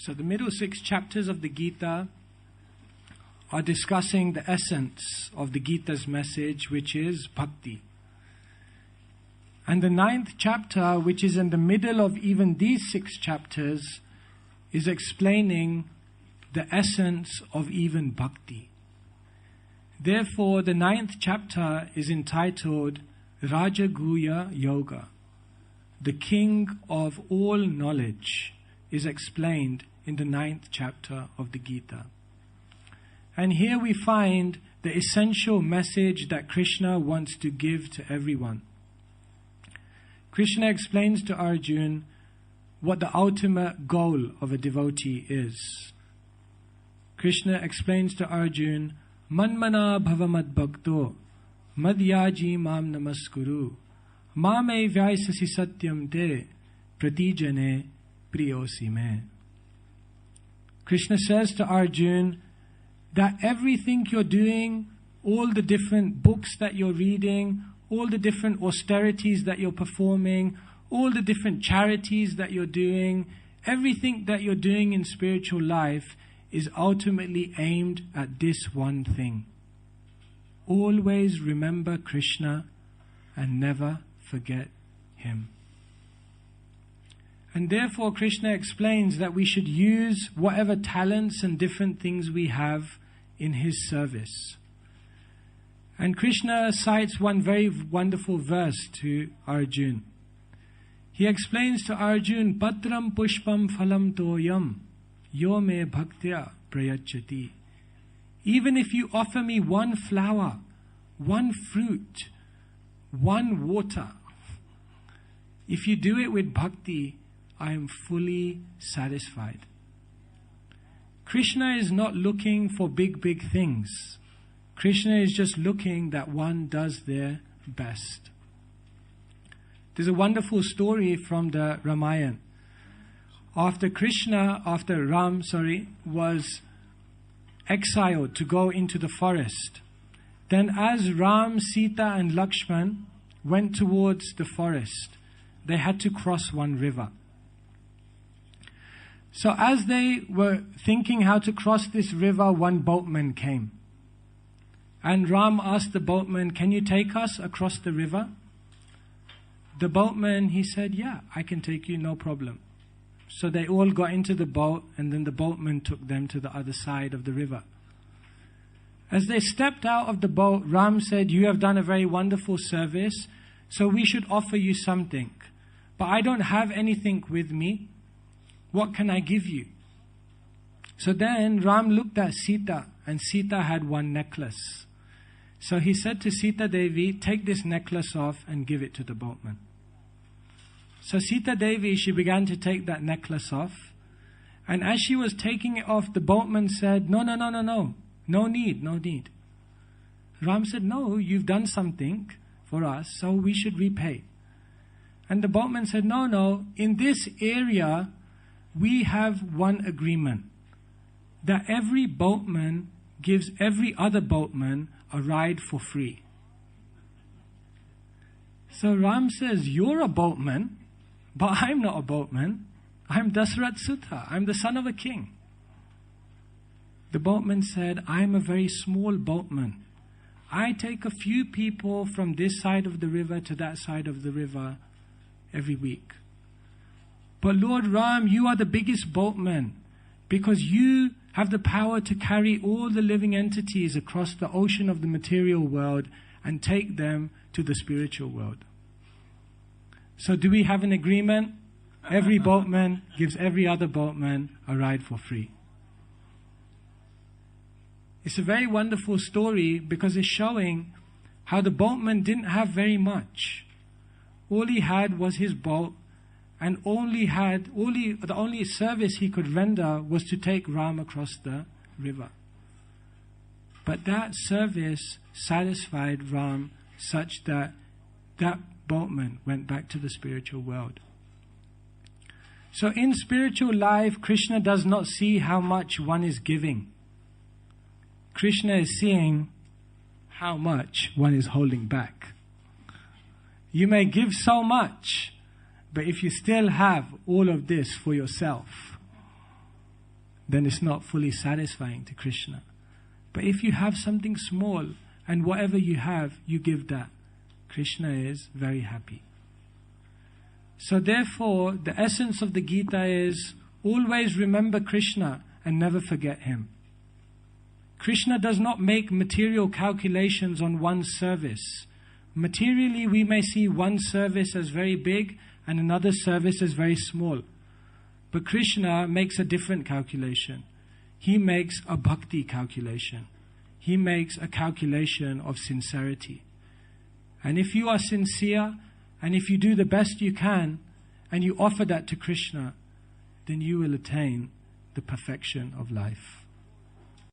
So the middle 6 chapters of the Gita are discussing the essence of the Gita's message, which is bhakti. And the 9th chapter, which is in the middle of even these 6 chapters, is explaining the essence of even bhakti. Therefore, the 9th chapter is entitled Rajaguhya Yoga. The king of all knowledge is explained in the 9th chapter of the Gita. And here we find the essential message that Krishna wants to give to everyone. Krishna explains to Arjuna what the ultimate goal of a devotee is. Krishna explains to Arjuna, Manmana bhavamad bhakto, madhyaji mam namaskuru, mame vyaisasi satyam te, pratijane priyosi me. Krishna says to Arjuna that everything you're doing, all the different books that you're reading, all the different austerities that you're performing, all the different charities that you're doing, everything that you're doing in spiritual life is ultimately aimed at this one thing. Always remember Krishna and never forget Him. And therefore Krishna explains that we should use whatever talents and different things we have in His service. And Krishna cites one very wonderful verse to Arjuna. He explains to Arjuna, Patram pushpam phalam toyam, yo me bhaktya prayachati. Even if you offer me one flower, one fruit, one water, if you do it with bhakti, I am fully satisfied. Krishna is not looking for big things. Krishna is just looking that one does their best. There's a wonderful story from the Ramayana. After Ram was exiled to go into the forest, then as Ram, Sita and Lakshman went towards the forest, they had to cross one river. So as they were thinking how to cross this river, one boatman came. And Ram asked the boatman, can you take us across the river? The boatman, he said, yeah, I can take you, no problem. So they all got into the boat, and then the boatman took them to the other side of the river. As they stepped out of the boat, Ram said, you have done a very wonderful service, so we should offer you something. But I don't have anything with me. What can I give you? So then Ram looked at Sita, and Sita had one necklace. So he said to Sita Devi, take this necklace off and give it to the boatman. So Sita Devi, she began to take that necklace off. And as she was taking it off, the boatman said, no need. Ram said, no, you've done something for us, so we should repay. And the boatman said, no, in this area, we have one agreement, that every boatman gives every other boatman a ride for free. So Ram says, you're a boatman, but I'm not a boatman. I'm Dasrath Sutta. I'm the son of a king. The boatman said, I'm a very small boatman. I take a few people from this side of the river to that side of the river every week. But Lord Ram, you are the biggest boatman because you have the power to carry all the living entities across the ocean of the material world and take them to the spiritual world. So do we have an agreement? Every boatman gives every other boatman a ride for free. It's a very wonderful story because it's showing how the boatman didn't have very much. All he had was his boat, and the only service he could render was to take Ram across the river. But that service satisfied Ram such that that boatman went back to the spiritual world. So in spiritual life, Krishna does not see how much one is giving. Krishna is seeing how much one is holding back. You may give so much, but if you still have all of this for yourself, then it's not fully satisfying to Krishna. But if you have something small, and whatever you have, you give that, Krishna is very happy. So therefore, the essence of the Gita is always remember Krishna and never forget Him. Krishna does not make material calculations on one service. Materially, we may see one service as very big and another service as very small. But Krishna makes a different calculation. He makes a bhakti calculation. He makes a calculation of sincerity. And if you are sincere, and if you do the best you can, and you offer that to Krishna, then you will attain the perfection of life.